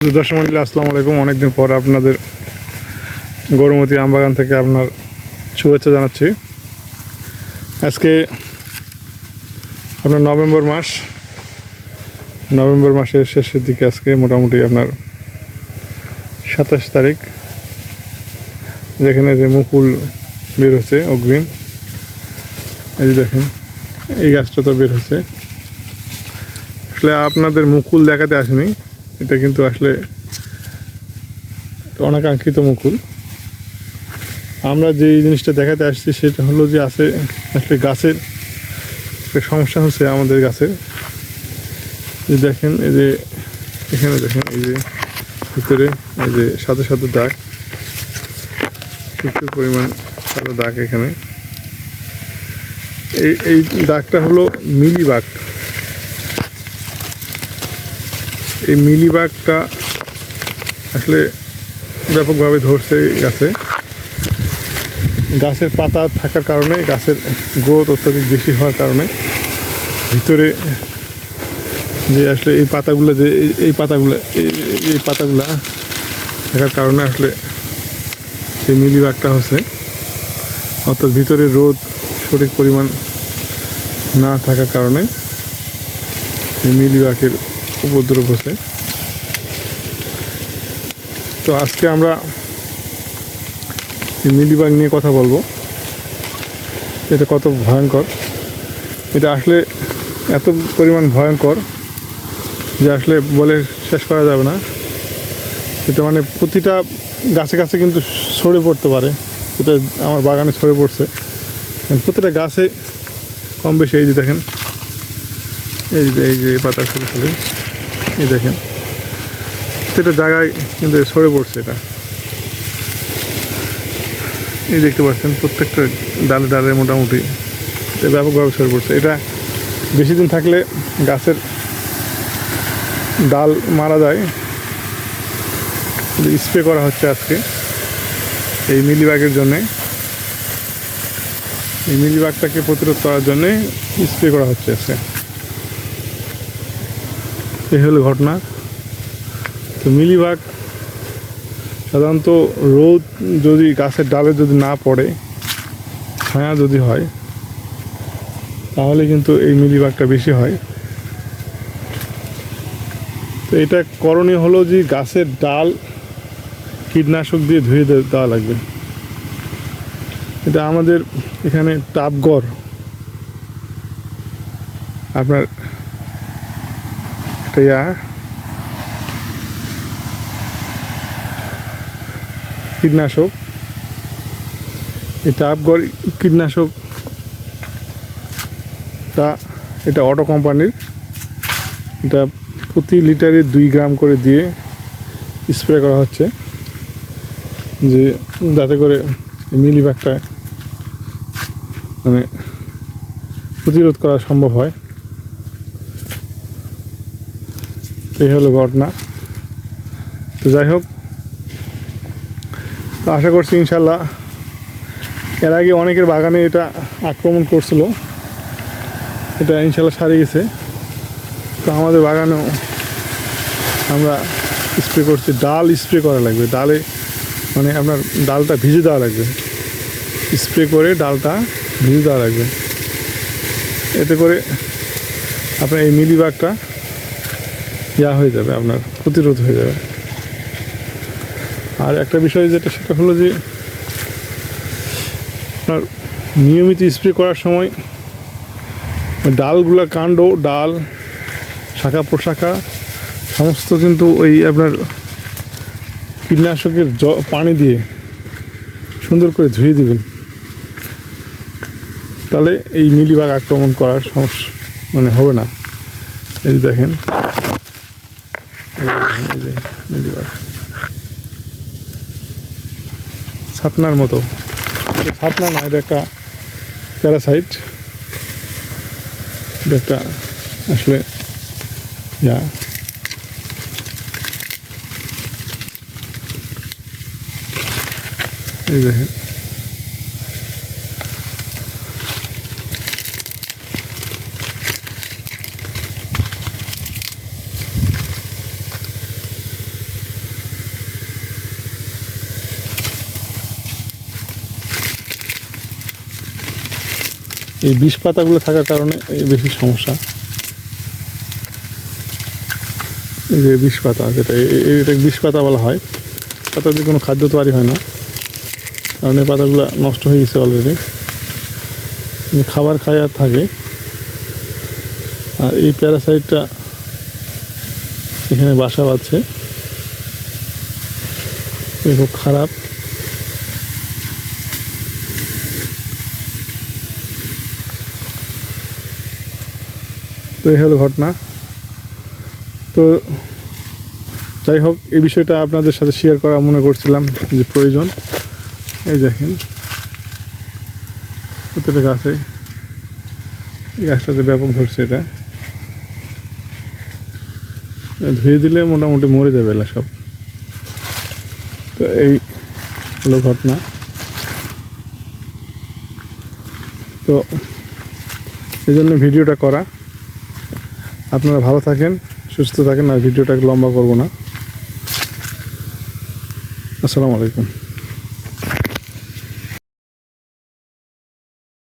দর্শক মন্ডলী আসসালামু আলাইকুম। অনেকদিন পর আপনাদের গরুমতি আমবাগান থেকে আপনার শুভেচ্ছা জানাচ্ছি। আজকে আপনার নভেম্বর মাসের শেষের দিকে, আজকে মোটামুটি আপনার 27 তারিখ। যেখানে যে মুকুল বের হচ্ছে অগ্রিম, এই যে দেখেন এই গাছটা তো বের হচ্ছে। আসলে আপনাদের মুকুল দেখাতে আসেনি, এটা কিন্তু আসলে অনাকাঙ্ক্ষিত মুকুল। আমরা যে জিনিসটা দেখাতে আসছি সেটা হলো যে আসলে গাছের একটা সমস্যা হচ্ছে আমাদের গাছের। যে দেখেন এই যে এখানে দেখেন এই যে ভিতরে এই যে সাদা সাদা দাগ, প্রচুর পরিমাণ সাদা দাগ এখানে। এই দাগটা হলো মিলিবাগ। এই মিলিবাগটা আসলে ব্যাপকভাবে ধরছে গাছের পাতা থাকার কারণে, গাছের গ্রোথ অত্যাধিক বেশি হওয়ার কারণে ভিতরে যে আসলে এই পাতাগুলা থাকার কারণে আসলে এই মিলিবাগটা হচ্ছে। অর্থাৎ ভিতরে রোদ সঠিক পরিমাণ না থাকার কারণে এই মিলিবাগের উপদ্রব হচ্ছে। তো আজকে আমরা এই মিলিবাগ নিয়ে কথা বলবো। এটা কত ভয়ঙ্কর, এটা আসলে এত পরিমাণ ভয়ঙ্কর যে আসলে বলে শেষ করা যাবে না। এটা মানে প্রতিটা গাছে গাছে কিন্তু ছড়ে পড়তে পারে। এটা আমার বাগানে ছড়ে পড়ছে প্রতিটা গাছে কম বেশি। এই যে দেখেন এই যে পাতা ছড়ে এই দেখেন প্রতিটা জায়গায় কিন্তু ছড়ে পড়ছে। এটা এই দেখতে পাচ্ছেন প্রত্যেকটা ডালে ডালে মোটামুটি ব্যাপকভাবে ছড়ে পড়ছে। এটা বেশি দিন থাকলে গাছের ডাল মারা যায়। স্প্রে করা হচ্ছে আজকে এই মিলিবাগের জন্যে। এই মিলিবাগটাকে প্রতিরোধ করার জন্যে স্প্রে করা হচ্ছে আজকে। এই হলো ঘটনা। তো মিলিবাগ সাধারণত রোদ যদি গাছের ডালে যদি না পড়ে, ছায়া যদি হয়, তাহলে কিন্তু এই মিলিবাগটা বেশি হয়। তো এটা করণীয় হলো যে গাছের ডাল কীটনাশক দিয়ে ধুয়ে দেওয়া লাগবে। এটা আমাদের এখানে টাপগড়, আপনার একটা কীটনাশক, এই টাপগড় কীটনাশকটা এটা অটো কোম্পানির। এটা প্রতি লিটারে 2 গ্রাম করে দিয়ে স্প্রে করা হচ্ছে, যে যাতে করে মিলিবাগটা মানে প্রতিরোধ করা সম্ভব হয়। এই হলো ঘটনা। তো যাই হোক, তো আশা করছি ইনশাল্লাহ, এর আগে অনেকের বাগানে এটা আক্রমণ করছিল, এটা ইনশাল্লাহ সারে গেছে। তো আমাদের বাগানেও আমরা স্প্রে করছি। ডাল স্প্রে করা লাগবে, ডালে মানে আপনার ডালটা ভিজে দেওয়া লাগবে, স্প্রে করে ডালটা ভিজে দেওয়া লাগবে। এতে করে আপনার এই মিলিবাগটা হয়ে যাবে, আপনার প্রতিরোধ হয়ে যাবে। আর একটা বিষয় যেটা, সেটা হলো যে আপনার নিয়মিত স্প্রে করার সময় ডালগুলা, ডাল, শাখা প্রশাখা সমস্ত কিন্তু ওই আপনার কীটনাশকের পানি দিয়ে সুন্দর করে ধুয়ে দিবেন। তাহলে এই মিলিবাগ আক্রমণ করার সমস্যা মানে হবে না। এই যে দেখেন মিলিবাগ ছাতনার মতো, ছাতনা না, এটা একটা প্যারাসাইট। এটা একটা আসলে এই দেখেন এই বিষ পাতাগুলো থাকার কারণে এই বেশি সমস্যা। এই যে বিষ পাতা, যেটা এটা বিষ পাতা বলা হয়, পাতা দিয়ে কোনো খাদ্য তৈরি হয় না, কারণ এই পাতাগুলো নষ্ট হয়ে গেছে অলরেডি। খাবার খায় আর থাকে। আর এই প্যারাসাইটটা এখানে বাসা বাঁধছে, খুব খারাপ। তো এই হলো ঘটনা। তো যাই হোক, এই বিষয়টা আপনাদের সাথে শেয়ার করা মনে করছিলাম যে প্রয়োজন। এই দেখেন প্রত্যেকটা গাছে, এই গাছটাতে ব্যাপক ধরছে, এটা ধুয়ে দিলে মোটামুটি মরে যাবে এলা সব। তো এই হলো ঘটনা। তো এই জন্য ভিডিওটা করা। আপনারা ভালো থাকেন, সুস্থ থাকেন, আর ভিডিওটাকে লম্বা করব না। আসসালামু আলাইকুম।